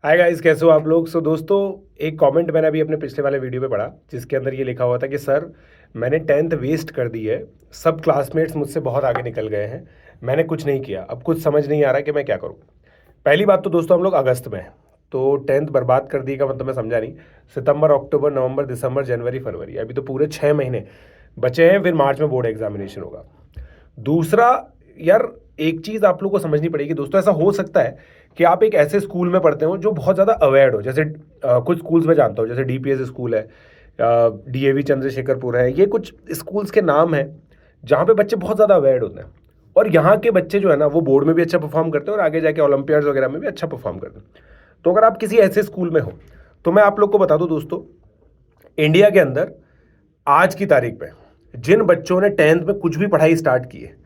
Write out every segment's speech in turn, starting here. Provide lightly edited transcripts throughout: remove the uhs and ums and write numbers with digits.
Hi guys, कैसे हो आप लोग। दोस्तों, एक कमेंट मैंने अभी अपने पिछले वाले वीडियो पे पढ़ा जिसके अंदर ये लिखा हुआ था कि सर, मैंने टेंथ वेस्ट कर दी है। सब क्लासमेट्स मुझसे बहुत आगे निकल गए हैं, मैंने कुछ नहीं किया। अब कुछ समझ नहीं आ रहा कि मैं क्या करूँ। पहली बात तो दोस्तों, हम लोग अगस्त में हैं, तो टेंथ बर्बाद कर दी का मतलब मैं समझा नहीं। सितंबर, अक्टूबर, नवंबर, दिसंबर, जनवरी, फरवरी, अभी तो पूरे 6 महीने बचे हैं। फिर मार्च में बोर्ड एग्जामिनेशन होगा। दूसरा, यार, एक चीज़ आप लोग को समझनी पड़ेगी दोस्तों। ऐसा हो सकता है कि आप एक ऐसे स्कूल में पढ़ते हो जो बहुत ज़्यादा अवेयर्ड हो। जैसे कुछ स्कूल्स में जानता हूँ, जैसे डीपीएस स्कूल है, डीएवी चंद्रशेखरपुर है। ये कुछ स्कूल्स के नाम हैं जहाँ पे बच्चे बहुत ज़्यादा अवेयर्ड होते हैं। और यहाँ के बच्चे जो है ना, वो बोर्ड में भी अच्छा परफॉर्म करते हैं और आगे जाके ओलंपियाड्स वगैरह में भी अच्छा परफॉर्म करते हैं। तो अगर आप किसी ऐसे स्कूल में हो, तो मैं आप लोग को बता दूं दोस्तों, इंडिया के अंदर आज की तारीख पे जिन बच्चों ने टेंथ में कुछ भी पढ़ाई स्टार्ट की है,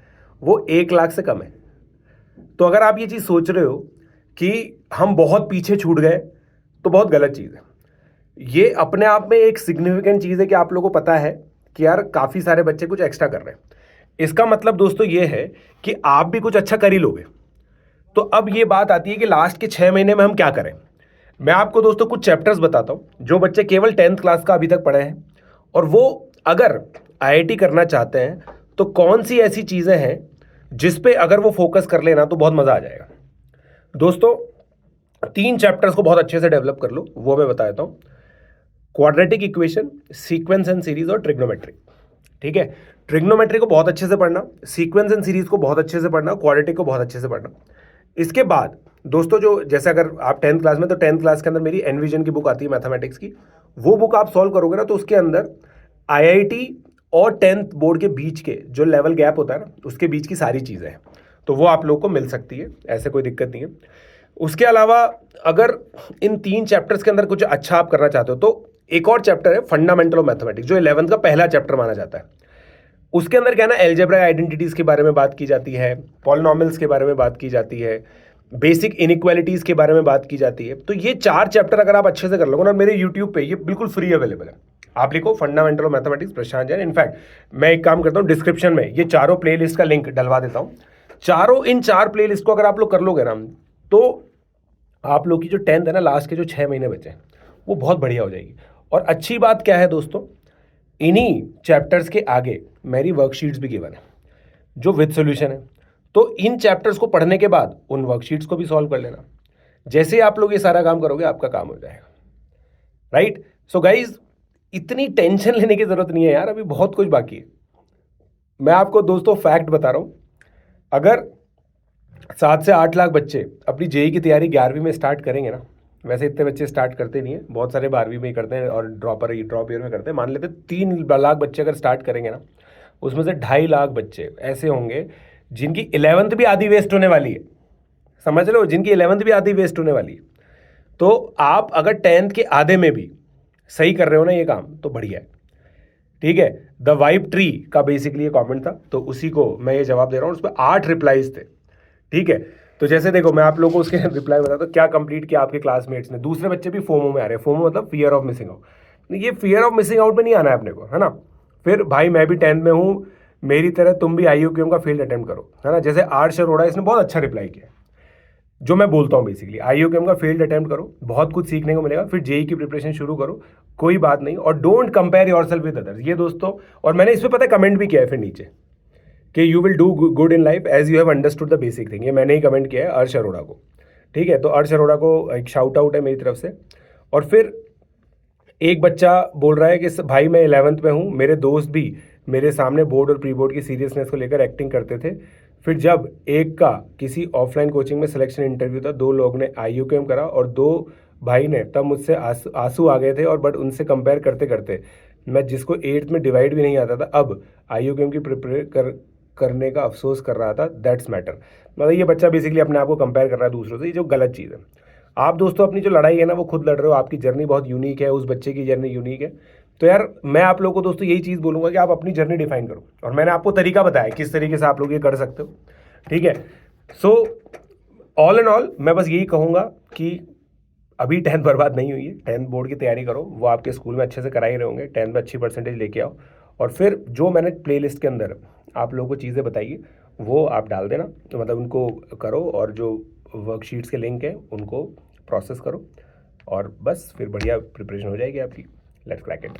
वो 1 लाख से कम है। तो अगर आप ये चीज़ सोच रहे हो कि हम बहुत पीछे छूट गए, तो बहुत गलत चीज़ है। ये अपने आप में एक सिग्निफिकेंट चीज़ है कि आप लोगों को पता है कि यार काफ़ी सारे बच्चे कुछ एक्स्ट्रा कर रहे हैं। इसका मतलब दोस्तों ये है कि आप भी कुछ अच्छा कर ही लोगे। तो अब ये बात आती है कि लास्ट के 6 महीने में हम क्या करें। मैं आपको दोस्तों कुछ चैप्टर्स बताता हूं जो बच्चे केवल टेंथ क्लास का अभी तक पढ़े हैं, और वो अगर आईआईटी करना चाहते हैं तो कौन सी ऐसी चीज़ें हैं जिस पे अगर वो फोकस कर लेना तो बहुत मज़ा आ जाएगा। दोस्तों, 3 चैप्टर्स को बहुत अच्छे से डेवलप कर लो, वो मैं बता देता हूँ। Quadratic equation, sequence and series और ट्रिग्नोमेट्री। ठीक है, ट्रिग्नोमेट्री को बहुत अच्छे से पढ़ना, सीक्वेंस एंड सीरीज को बहुत अच्छे से पढ़ना, क्वाड्रेटिक को बहुत अच्छे से पढ़ना। इसके बाद दोस्तों, जो जैसे अगर आप टेंथ क्लास में, तो टेंथ क्लास के अंदर मेरी एनविजन की बुक आती है मैथमेटिक्स की। वो बुक आप सॉल्व करोगे ना, तो उसके अंदर आईआईटी और टेंथ बोर्ड के बीच के जो लेवल गैप होता है ना, उसके बीच की सारी चीज़ें हैं, तो वो आप लोगों को मिल सकती है, ऐसे कोई दिक्कत नहीं है। उसके अलावा अगर इन 3 चैप्टर्स के अंदर कुछ अच्छा आप करना चाहते हो, तो एक और चैप्टर है फंडामेंटल ऑफ मैथमेटिक्स, जो 11th का पहला चैप्टर माना जाता है। उसके अंदर क्या है ना, एल्जेब्रा आइडेंटिटीज के बारे में बात की जाती है, पॉलिनॉमियल्स के बारे में बात की जाती है, बेसिक इनइक्वालिटीज के बारे में बात की जाती है। तो ये 4 चैप्टर अगर आप अच्छे से कर लोगे ना, मेरे यूट्यूब पे ये बिल्कुल फ्री अवेलेबल है। आप लिखो fundamental of mathematics Prashant Jain. In fact मैं एक काम करता हूँ, डिस्क्रिप्शन में ये चारों प्लेलिस्ट का लिंक डलवा देता हूँ। इन 4 प्लेलिस्ट को अगर आप लोग कर लोगे ना, तो आप लोग की जो टेंथ है ना, लास्ट के जो 6 महीने बचे हैं, वो बहुत बढ़िया हो जाएगी। और अच्छी बात क्या है दोस्तों, इन्हीं चैप्टर्स के आगे मेरी वर्कशीट्स भी गिवन है जो विद सॉल्यूशन है। तो इन चैप्टर्स को पढ़ने के बाद उन वर्कशीट्स को भी सॉल्व कर लेना। जैसे ही आप लोग ये सारा काम करोगे, आपका काम हो जाएगा। राइट। सो गाइज, इतनी टेंशन लेने की जरूरत नहीं है यार, अभी बहुत कुछ बाकी है। मैं आपको दोस्तों फैक्ट बता रहा हूं, अगर 7 से 8 लाख बच्चे अपनी जेई की तैयारी 11वीं में स्टार्ट करेंगे ना, वैसे इतने बच्चे स्टार्ट करते नहीं है, बहुत सारे 12वीं में ही करते हैं और ड्रॉप ईयर में करते हैं। मान लेते 3 लाख बच्चे अगर स्टार्ट करेंगे ना, उसमें से 2.5 लाख बच्चे ऐसे होंगे जिनकी 11th भी आधी वेस्ट होने वाली है। समझ रहे हो, जिनकी 11th भी आधी वेस्ट होने वाली है। तो आप अगर टेंथ के आधे में भी सही कर रहे हो ना ये काम, तो बढ़िया है। ठीक है, द वाइब ट्री का बेसिकली ये कमेंट था, तो उसी को मैं ये जवाब दे रहा हूँ। उस पर 8 रिप्लाईज थे। ठीक है, तो जैसे देखो, मैं आप लोगों को उसके रिप्लाई बताता हूँ। क्या कंप्लीट किया आपके क्लासमेट्स ने। दूसरे बच्चे भी फोमो में आ रहे हैं। फोमो मतलब फियर ऑफ मिसिंग आउट। ये फियर ऑफ मिसिंग आउट में नहीं आना है अपने को, है ना। फिर भाई, मैं भी टेंथ में हूँ, मेरी तरह तुम भी आईयूक्यूएम का फील्ड अटेम्प्ट करो, है ना। जैसे आर्ष अरोड़ा, इसने बहुत अच्छा रिप्लाई किया। जो मैं बोलता हूँ बेसिकली, आईयूक्यूएम का फील्ड अटेम्प्ट करो, बहुत कुछ सीखने को मिलेगा। फिर जेई की प्रिपरेशन शुरू करो, कोई बात नहीं। और don't compare yourself with others, ये दोस्तों। और मैंने इस पर पता है कमेंट भी किया है फिर नीचे, कि you will do good in life as you have understood the basic thing. ये मैंने ही कमेंट किया है अर्श अरोड़ा को। ठीक है, तो अर्श अरोड़ा को एक शाउट आउट है मेरी तरफ से। और फिर एक बच्चा बोल रहा है कि भाई, मैं 11th में हूँ, मेरे दोस्त भी मेरे सामने बोर्ड और प्री बोर्ड की सीरियसनेस को लेकर एक्टिंग करते थे। फिर जब एक का किसी ऑफलाइन कोचिंग में सिलेक्शन इंटरव्यू था, 2 लोग ने आईयूकेएम करा और 2 भाई ने तब मुझसे आंसू आ गए थे। और बट उनसे कंपेयर करते करते मैं, जिसको 8th में डिवाइड भी नहीं आता था, अब आईयूकेएम की प्रिपेयर करने का अफसोस कर रहा था। That's matter. मतलब ये बच्चा बेसिकली अपने आप को कंपेयर कर रहा है दूसरों से, ये जो गलत चीज़ है। आप दोस्तों अपनी जो लड़ाई है ना, वो खुद लड़ रहे हो। आपकी जर्नी बहुत यूनिक है, उस बच्चे की जर्नी यूनिक है। तो यार, मैं आप लोगों को दोस्तों यही चीज़ बोलूँगा कि आप अपनी जर्नी डिफाइन करो, और मैंने आपको तरीका बताया किस तरीके से आप लोग ये कर सकते हो। ठीक है। सो ऑल एंड ऑल, मैं बस यही कहूँगा कि अभी टेंथ बर्बाद नहीं हुई है। टेंथ बोर्ड की तैयारी करो, वो आपके स्कूल में अच्छे से करा ही रहे होंगे। टेंथ में अच्छी परसेंटेज लेके आओ, और फिर जो मैंने प्लेलिस्ट के अंदर आप लोगों को चीज़ें बताई वो आप डाल देना, तो मतलब उनको करो, और जो वर्कशीट्स के लिंक है उनको प्रोसेस करो और बस फिर बढ़िया प्रिपरेशन हो जाएगी आपकी। Let's crack it.